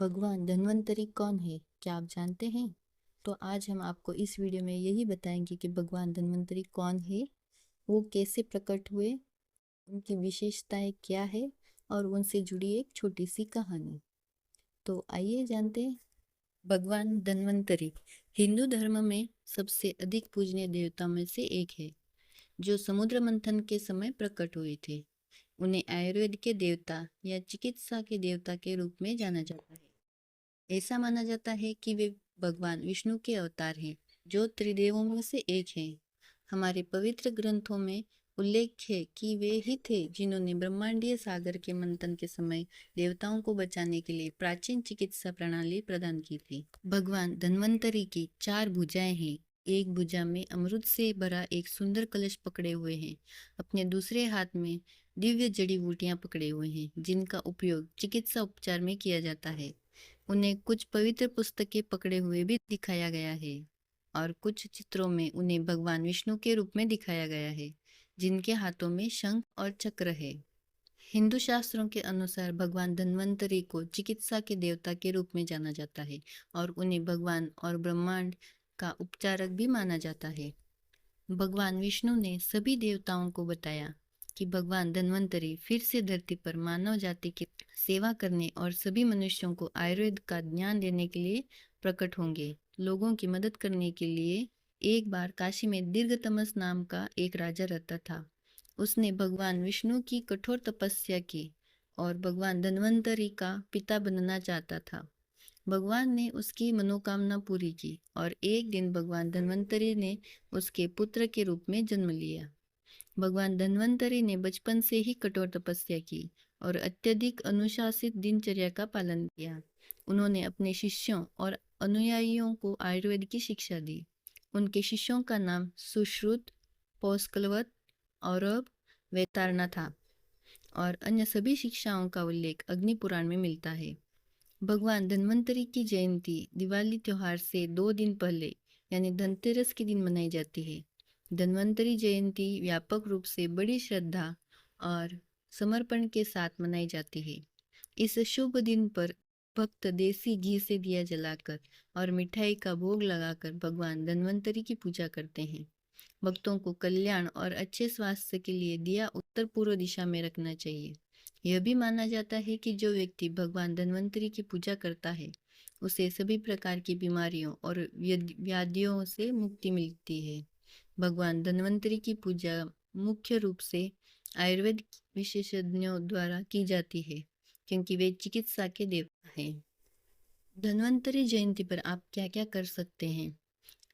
भगवान धन्वंतरी कौन है, क्या आप जानते हैं? तो आज हम आपको इस वीडियो में यही बताएंगे कि भगवान धन्वंतरी कौन है, वो कैसे प्रकट हुए, उनकी विशेषताएं क्या है और उनसे जुड़ी एक छोटी सी कहानी। तो आइए जानते हैं। भगवान धन्वंतरी हिंदू धर्म में सबसे अधिक पूजनीय देवताओं में से एक है, जो समुद्र मंथन के समय प्रकट हुए थे। उन्हें आयुर्वेद के देवता या चिकित्सा के देवता के रूप में जाना जाता है। ऐसा माना जाता है कि वे भगवान विष्णु के अवतार हैं, जो त्रिदेवों में से एक हैं। हमारे पवित्र ग्रंथों में उल्लेख है कि वे ही थे जिन्होंने ब्रह्मांडीय सागर के मंथन के समय देवताओं को बचाने के लिए प्राचीन चिकित्सा प्रणाली प्रदान की थी। भगवान धन्वंतरी की 4 भुजाएं हैं। एक भुजा में अमृत से भरा एक सुंदर कलश पकड़े हुए हैं। अपने दूसरे हाथ में दिव्य जड़ी बूटियां पकड़े हुए हैं, जिनका उपयोग चिकित्सा उपचार में किया जाता है। उन्हें कुछ पवित्र पुस्तकें पकड़े हुए भी दिखाया गया है और कुछ चित्रों में उन्हें भगवान विष्णु के रूप में दिखाया गया है, जिनके हाथों में शंख और चक्र है। हिंदू शास्त्रों के अनुसार भगवान धन्वंतरी को चिकित्सा के देवता के रूप में जाना जाता है और उन्हें भगवान और ब्रह्मांड का उपचारक भी माना जाता है। भगवान विष्णु ने सभी देवताओं को बताया कि भगवान धन्वंतरी फिर से धरती पर मानव जाति की सेवा करने और सभी मनुष्यों को आयुर्वेद का ज्ञान देने के लिए प्रकट होंगे। लोगों की मदद करने के लिए एक बार काशी में दीर्घतमस नाम का एक राजा रहता था। उसने भगवान विष्णु की कठोर तपस्या की और भगवान धन्वंतरी का पिता बनना चाहता था। भगवान ने उसकी मनोकामना पूरी की और एक दिन भगवान धन्वंतरी ने उसके पुत्र के रूप में जन्म लिया। भगवान धन्वंतरी ने बचपन से ही कठोर तपस्या की और अत्यधिक अनुशासित दिनचर्या का पालन किया। उन्होंने अपने शिष्यों और अनुयायियों को आयुर्वेद की शिक्षा दी। उनके शिष्यों का नाम सुश्रुत, पौष्कलवत, औरभ, वेतारना था और अन्य सभी शिक्षाओं का उल्लेख अग्नि पुराण में मिलता है। भगवान धन्वंतरी की जयंती दिवाली त्योहार से 2 दिन पहले यानी धनतेरस के दिन मनाई जाती है। धन्वंतरी जयंती व्यापक रूप से बड़ी श्रद्धा और समर्पण के साथ मनाई जाती है। इस शुभ दिन पर भक्त देसी घी से दिया जलाकर और मिठाई का भोग लगाकर भगवान धन्वंतरी की पूजा करते हैं। भक्तों को कल्याण और अच्छे स्वास्थ्य के लिए दिया उत्तर पूर्व दिशा में रखना चाहिए। यह भी माना जाता है कि जो व्यक्ति भगवान धन्वंतरी की पूजा करता है, उसे सभी प्रकार की बीमारियों और व्याधियों से मुक्ति मिलती है। भगवान धन्वंतरी की पूजा मुख्य रूप से आयुर्वेद विशेषज्ञों द्वारा की जाती है, क्योंकि वे चिकित्सा के देवता हैं। धन्वंतरी जयंती पर आप क्या क्या कर सकते हैं?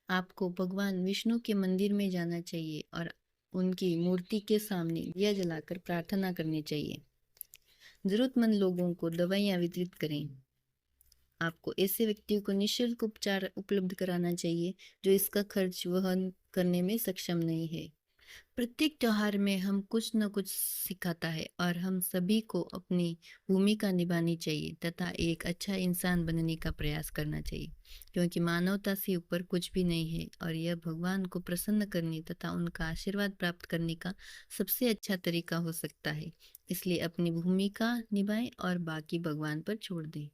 आपको भगवान विष्णु के मंदिर में जाना चाहिए और उनकी मूर्ति के सामने दिया जलाकर प्रार्थना करनी चाहिए। जरूरतमंद लोगों को दवाइयाँ वितरित करें। आपको ऐसे व्यक्तियों को निःशुल्क उपचार उपलब्ध कराना चाहिए जो इसका खर्च वहन करने में सक्षम नहीं है। प्रत्येक त्योहार में हम कुछ न कुछ सिखाता है और हम सभी को अपनी भूमिका निभानी चाहिए तथा एक अच्छा इंसान बनने का प्रयास करना चाहिए, क्योंकि मानवता से ऊपर कुछ भी नहीं है और यह भगवान को प्रसन्न करने तथा उनका आशीर्वाद प्राप्त करने का सबसे अच्छा तरीका हो सकता है। इसलिए अपनी भूमिका निभाएं और बाकी भगवान पर छोड़ दें।